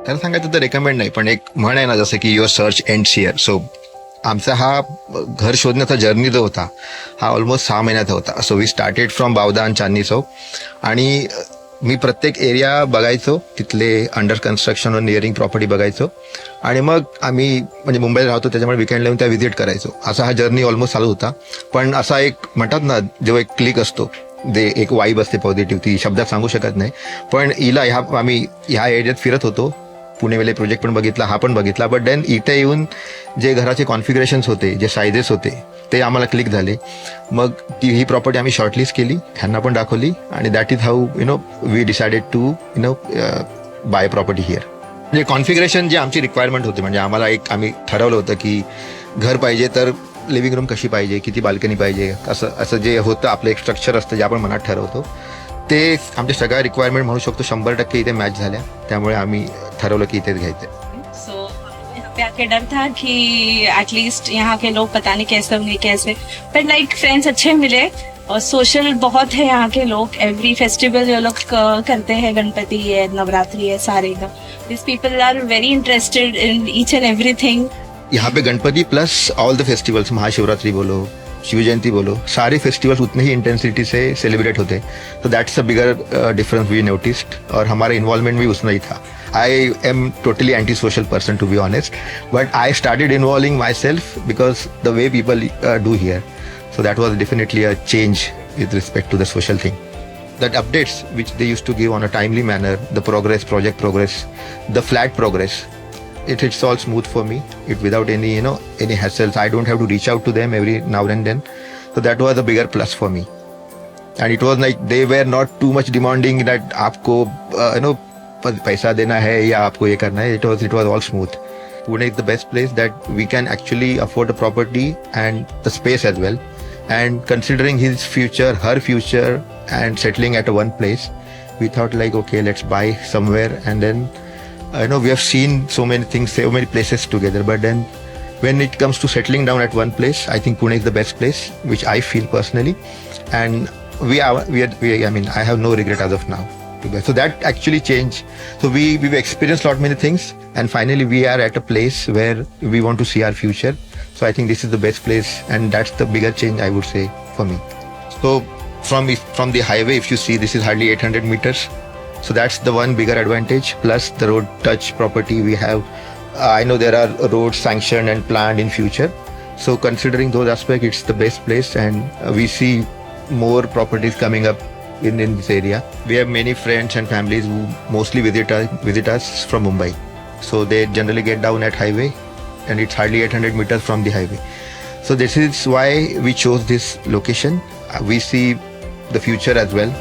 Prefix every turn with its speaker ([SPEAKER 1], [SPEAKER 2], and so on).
[SPEAKER 1] त्याला सांगायचं तर रेकमेंड नाही, पण एक म्हण आहे ना, जसं की युअर सर्च एंड्स हिअर. सो आमचा हा घर शोधण्याचा जर्नी जो होता हा ऑलमोस्ट 6 महिन्याचा होता. सो वी स्टार्टेड फ्रॉम बावदा आणि चांदणी चौक. आणि मी प्रत्येक एरिया बघायचो, तिथले अंडर कन्स्ट्रक्शन व निअरिंग प्रॉपर्टी बघायचो, आणि मग आम्ही म्हणजे मुंबईला राहतो त्याच्यामुळे विकेंड येऊन त्या व्हिजिट करायचो. असा हा जर्नी ऑलमोस्ट चालू होता. पण असा एक म्हणतात ना, जेव्हा एक क्लिक असतो, जे एक वाईब असते पॉझिटिव्ह, ती शब्दात सांगू शकत नाही. पण हिला आम्ही ह्या एरियात फिरत होतो, पुणेवेले प्रोजेक्ट पण बघितला, हा पण बघितला. बट देन इथे येऊन जे घराचे कॉन्फिगरेशन्स होते, जे सायझेस होते, ते आम्हाला क्लिक झाले. मग ही प्रॉपर्टी आम्ही शॉर्टलिस्ट केली, ह्यांना पण दाखवली, आणि that is how we decided to buy property here. म्हणजे कॉन्फिगरेशन जे आमची रिक्वायरमेंट होती, म्हणजे आम्ही ठरवलं होतं की घर पाहिजे तर लिव्हिंग रूम कशी पाहिजे, किती बाल्कनी पाहिजे, असं जे होतं आपलं एक स्ट्रक्चर असतं जे आपण मनात ठरवतो, ते आमच्या सगळ्या रिक्वायरमेंट म्हणू शकतो 100% इथे मॅच झाल्या. त्यामुळे आम्ही ठरवलं की इथेच घ्यायचं.
[SPEAKER 2] सो यहाँ पे आके डर था कि एटलीस्ट यहाँ के लोग पता नहीं कैसे होंगे कैसे, बट लाइक फ्रेंड्स अच्छे मिले और सोशल बहुत है यहाँ के लोग. एवरी फेस्टिवल जो लोग करते हैं, गणपति है, नवरात्रि है, सारे this people are very interested in each and everything.
[SPEAKER 1] यहाँ पे Ganpati plus all the festivals, Mahashivratri बोलो, शिव जयंती बोलो, सारे फेस्टिवल्स उतने ही इंटेंसिटी से सेलिब्रेट होते. तो that's a bigger difference we noticed, और हमारा इन्वॉल्वमेंट भी उसमें ही था. I am totally anti social person to be honest, but I started involving myself because the way people do here. So that was definitely a change with respect to the social thing. That updates which they used to give on a timely manner, the progress, project progress, the flat progress, it's all smooth for me. It without any any hassles. I don't have to reach out to them every now and then. So that was a bigger plus for me. And it was like they were not too much demanding that आपको पैसा देना है या आपको ये करना है. It was all smooth. Pune is the best place that we can actually afford a property and the space as well. And considering his future, her future, and settling at one place, we thought like, okay, let's buy somewhere. And then, we have seen so many things, so many places together. But then, when it comes to settling down at one place, I think Pune is the best place, which I feel personally. And I have no regret as of now. So that actually changed. So we've experienced lot many things, and finally we are at a place where we want to see our future. So I think this is the best place, and that's the bigger change I would say for me. So from the highway, if you see, this is hardly 800 meters. So that's the one bigger advantage. Plus the road touch property we have. I know there are roads sanctioned and planned in future. So considering those aspects, it's the best place, and we see more properties coming up in this area. We have many friends and families who mostly visit us from Mumbai. So they generally get down at highway, and it's hardly 800 meters from the highway. So this is why we chose this location. We see the future as well.